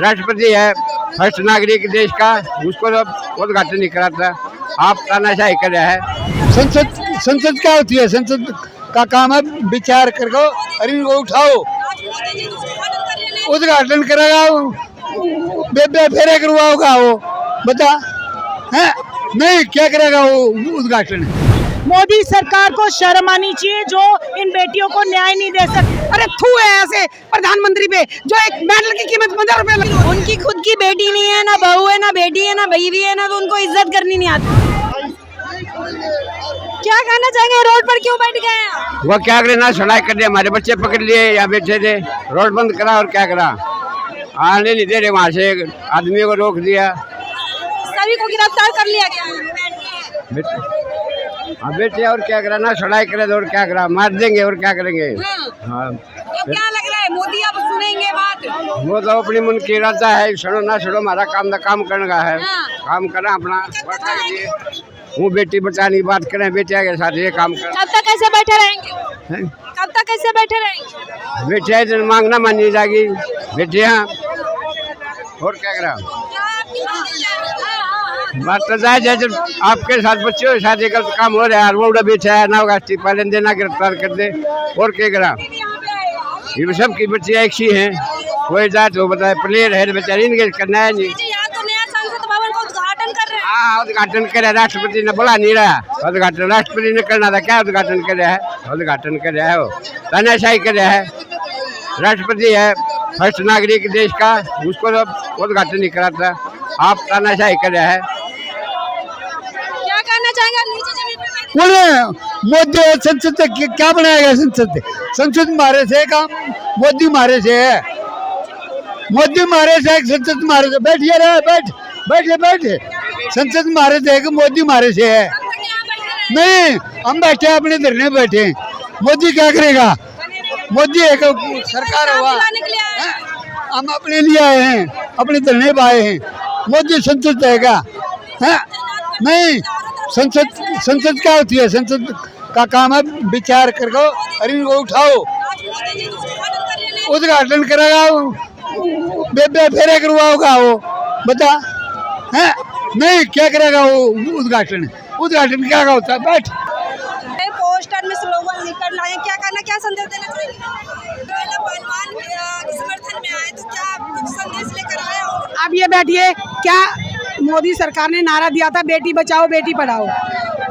राष्ट्रपति है, फर्स्ट नागरिक देश का, उसको तो उद्घाटन नहीं कराता। आप तानाशाही कर रहा है। संसद क्या होती है? संसद का काम है विचार करो और इनको उठाओ, उद्घाटन करेगा, फेरे करवाओगा वो, बता है नहीं क्या करेगा वो उद्घाटन। मोदी सरकार को शर्म आनी चाहिए जो इन बेटियों को न्याय नहीं दे सकती। अरे थू है ऐसे प्रधानमंत्री पे जो एक मेडल की कीमत 15 रुपए। उनकी खुद की बेटी नहीं है, ना बहू है, ना बेटी है, ना बीवी है, ना तो उनको इज्जत करनी नहीं आती। क्या कहना चाहेंगे, रोड पर क्यों बैठ गए हैं? वो क्या करे ना, सड़ाई कर दिया, हमारे बच्चे पकड़ लिए, यहाँ बैठे थे, रोड बंद करा और क्या करा, आने नहीं दे रहे, वहाँ से आदमी को रोक दिया, सभी को गिरफ्तार कर लिया गया। हाँ बेटे और क्या करा ना, सड़ाई करे और क्या करा, मार देंगे और क्या करेंगे। हाँ तो क्या लग रहा है मोदी अब सुनेंगे बात? वो तो अपनी मन की इरादा है, सुनो ना सुनो, हमारा काम करने का है, काम करना अपना वो बेटी बचाने की बात करें, बेटिया के साथ ये काम कर। कब तक ऐसे बैठे रहेंगे? कब तक ऐसे बैठे रहेंगे? बेटिया तो मांगना मानी जाएगी बेटिया, और क्या करा, बात तो जाए जब आपके साथ बच्चों के साथ एक काम हो रहा है, वो उड़ा बेचा है ना, होगा पालन देना, गिरफ्तार कर दे और क्या करा। ये सब की बच्चियाँ एक सी हैं, कोई जाए तो बताए प्लेयर है बेचारी, इनके करना है नहीं। हाँ उद्घाटन करे, राष्ट्रपति ने बोला नहीं रहा, उद्घाटन राष्ट्रपति ने करना था, क्या उद्घाटन कर रहा है, उद्घाटन कर रहा है, वो तानाशाही कर रहा है। राष्ट्रपति है, फर्स्ट नागरिक देश का, उसको तो उद्घाटन नहीं कराता। आप तानाशाही कर रहा है। क्या कहना चाहेंगे? बोले मोदी संसद क्या बनाएगा? संसद मारे से काम, मोदी मारे से है, मोदी मारे से, संसद मारे से। बैठिए रे, बैठे संसद मारे थे कि मोदी मारे से है? नहीं, हम बैठे अपने धरने बैठे, मोदी क्या करेगा? मोदी एक सरकार हुआ, हम अपने लिए आए हैं, अपने धरने पे आए हैं, मोदी संसद रहेगा है? नहीं, संसद क्या होती है? संसद का काम है विचार करो और इनको उठाओ, उद्घाटन करेगा, फेरे करवाओगा वो, बता है नहीं क्या करेगा वो उद्घाटन क्या होता है? बैठ पोस्टर में स्लोगन लिखकर लाए, क्या करना, क्या संदेश देना चाहिए? पहलवान के समर्थन में आए तो क्या कुछ संदेश लेकर आए हो? अब ये बैठिए, क्या मोदी सरकार ने नारा दिया था बेटी बचाओ बेटी पढ़ाओ,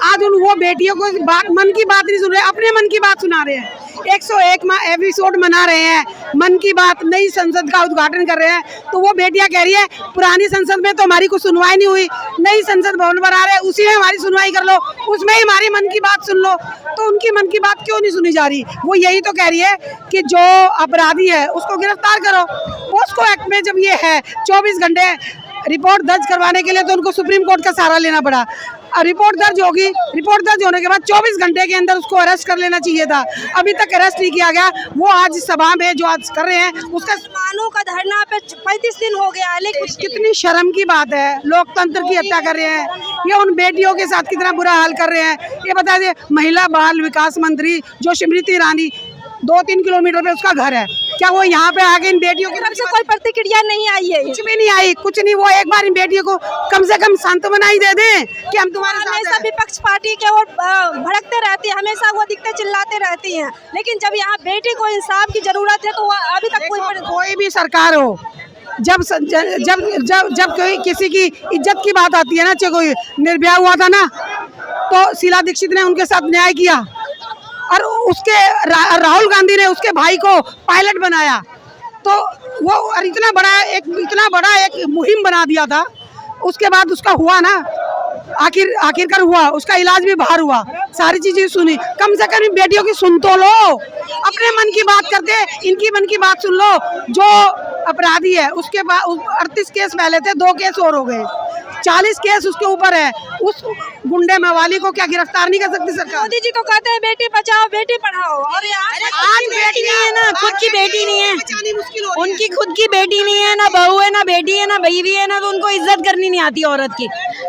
आज उन वो बेटियों को मन की बात नहीं सुन रहे, अपने मन की बात सुना रहे हैं। 101 एपिसोड मना रहे हैं, मन की बात, नई संसद का उद्घाटन कर रहे हैं, तो वो बेटियां कह रही है पुरानी संसद में तो हमारी कुछ सुनवाई नहीं हुई, नई संसद भवन बना रहे हैं उसी में हमारी सुनवाई कर लो, उसमें ही हमारी मन की बात सुन लो। तो उनकी मन की बात क्यों नहीं सुनी जा रही? वो यही तो कह रही है कि जो अपराधी है उसको गिरफ्तार करो। पोस्को एक्ट में जब ये है 24 घंटे रिपोर्ट दर्ज करवाने के लिए, तो उनको सुप्रीम कोर्ट का सहारा लेना पड़ा। रिपोर्ट दर्ज होगी, रिपोर्ट दर्ज होने के बाद 24 घंटे के अंदर उसको अरेस्ट कर लेना चाहिए था, अभी तक अरेस्ट नहीं किया गया। वो आज सभा में जो आज कर रहे हैं, उसका मुसलमानों का धरना पे 35 दिन हो गया, लेकिन कितनी शर्म की बात है, लोकतंत्र की हत्या कर रहे हैं, ये उन बेटियों के साथ कितना बुरा हाल कर रहे हैं। ये बता दे, महिला बाल विकास मंत्री जो स्मृति ईरानी 2-3 किलोमीटर पे उसका घर है, क्या वो यहाँ पे आके इन बेटियों की तरफ से कोई प्रतिक्रिया नहीं आई है? कुछ भी नहीं आई, कुछ नहीं। वो एक बार इन बेटियों को कम से कम सांत्वना ही दे दें कि हम तुम्हारे साथ हमेशा विपक्ष पार्टी के ओर भड़कते रहती है, हमेशा वो दिखते चिल्लाते रहती हैं, लेकिन जब यहाँ बेटी को इंसाफ की जरूरत है तो अभी तक कोई भी सरकार हो, जब कोई किसी की इज्जत की बात आती है ना, चाहे कोई निर्भया हुआ था ना, तो शीला दीक्षित ने उनके साथ न्याय किया, और उसके राहुल गांधी ने उसके भाई को पायलट बनाया, तो वो इतना बड़ा एक मुहिम बना दिया था। उसके बाद उसका हुआ ना, आखिरकार हुआ, उसका इलाज भी बाहर हुआ, सारी चीजें सुनी। कम से कम बेटियों की सुन तो लो, अपने मन की बात करते, इनकी मन की बात सुन लो। जो अपराधी है उसके बाद 38 केस पहले थे, 2 केस और हो गए, 40 केस उसके ऊपर है, गुंडे मवाली को क्या गिरफ्तार नहीं कर सकती सरकार? मोदी जी को कहते हैं बेटी बचाओ बेटी पढ़ाओ, और आज बेटी नहीं है ना, खुद की बेटी नहीं है, उनकी खुद की बेटी नहीं है, ना बहू है, ना बेटी है, ना बीवी है, ना तो उनको इज्जत करनी नहीं आती औरत की।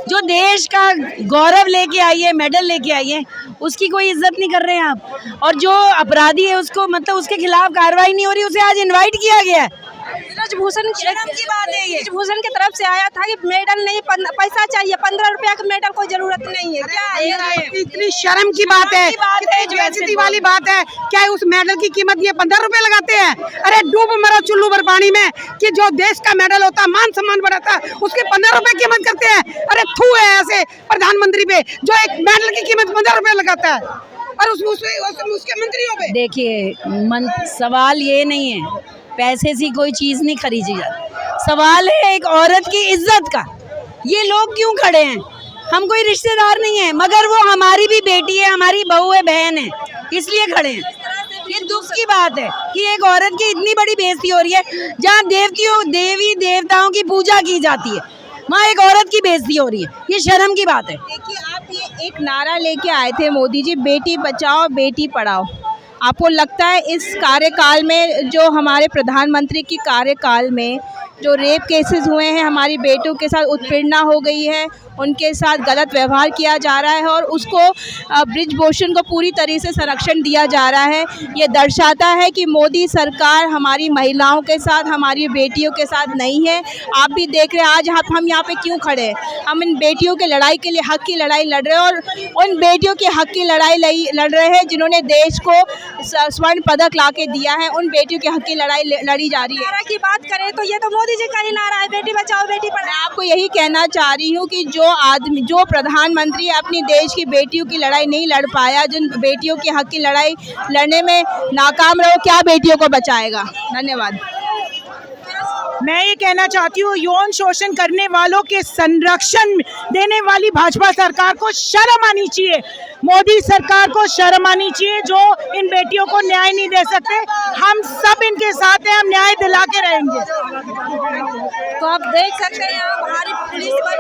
जो देश का गौरव लेके आई है, मेडल लेके आई है, उसकी कोई इज्जत नहीं कर रहे हैं आप। और जो अपराधी है उसको मतलब उसके खिलाफ कार्रवाई नहीं हो रही, उसे आज इनवाइट किया गया है। ब्रजभूषण की बात है ये। ब्रजभूषण की तरफ से आया था कि मेडल नहीं, पैसा चाहिए, 15 रुपया का मेडल, कोई जरूरत नहीं है। क्या है? इतनी शर्म की बात है, इतनी बेइज्जती वाली बात है। क्या उस मेडल की कीमत ये 15 रुपए लगाते हैं? अरे डूब मरो चुल्लू भर पानी में कि जो देश का मेडल होता है, मान सम्मान बढ़ाता है, उसके 15 रुपए कीमत करते हैं। अरे थू है ऐसे प्रधानमंत्री पे जो एक मेडल की कीमत 15 रुपए लगाता है, और उसके मंत्रियों पे। देखिए सवाल ये नहीं है पैसे से कोई चीज नहीं खरीदी जाती, सवाल है एक औरत की इज्जत का। ये लोग क्यों खड़े हैं? हम कोई रिश्तेदार नहीं है, मगर वो हमारी भी बेटी है, हमारी बहू है, बहन है, इसलिए खड़े हैं। ये दुख की बात है कि एक औरत की इतनी बड़ी बेइज्जती हो रही है। जहाँ देवी देवताओं की पूजा की जाती है, वहाँ एक औरत की बेइज्जती हो रही है। ये शर्म की बात है। देखिए, आप ये एक नारा लेके आए थे मोदी जी, बेटी बचाओ बेटी पढ़ाओ। आपको लगता है इस कार्यकाल में, जो हमारे प्रधानमंत्री की कार्यकाल में जो रेप केसेस हुए हैं, हमारी बेटियों के साथ उत्पीड़ना हो गई है, उनके साथ गलत व्यवहार किया जा रहा है और उसको ब्रिजभूषण को पूरी तरह से संरक्षण दिया जा रहा है, ये दर्शाता है कि मोदी सरकार हमारी महिलाओं के साथ, हमारी बेटियों के साथ नहीं है। आप भी देख रहे हैं आज हम यहाँ पे क्यों खड़े हैं। हम इन बेटियों के लड़ाई के लिए, हक की लड़ाई लड़ रहे हैं, और उन बेटियों के हक की लड़ाई लड़ रहे हैं जिन्होंने देश को स्वर्ण पदक ला के दिया है। उन बेटियों के हक की लड़ाई लड़ी जा रही है। नारा की बात करें तो ये तो मोदी जी का ही नारा है, बेटी बचाओ बेटी पढ़ाओ। मैं आपको यही कहना चाह रही हूँ कि जो प्रधानमंत्री अपनी देश की बेटियों की लड़ाई नहीं लड़ पाया, जिन बेटियों के हक की लड़ाई लड़ने में नाकाम रहो, क्या बेटियों को बचाएगा? धन्यवाद। मैं ये कहना चाहती हूँ, यौन शोषण करने वालों के संरक्षण देने वाली भाजपा सरकार को शर्म आनी चाहिए। मोदी सरकार को शर्म आनी चाहिए जो इन बेटियों को न्याय नहीं दे सकते। हम सब इनके साथ हैं, हम न्याय दिला के रहेंगे। तो आप देख सकते हैं यहाँ भारी पुलिस बल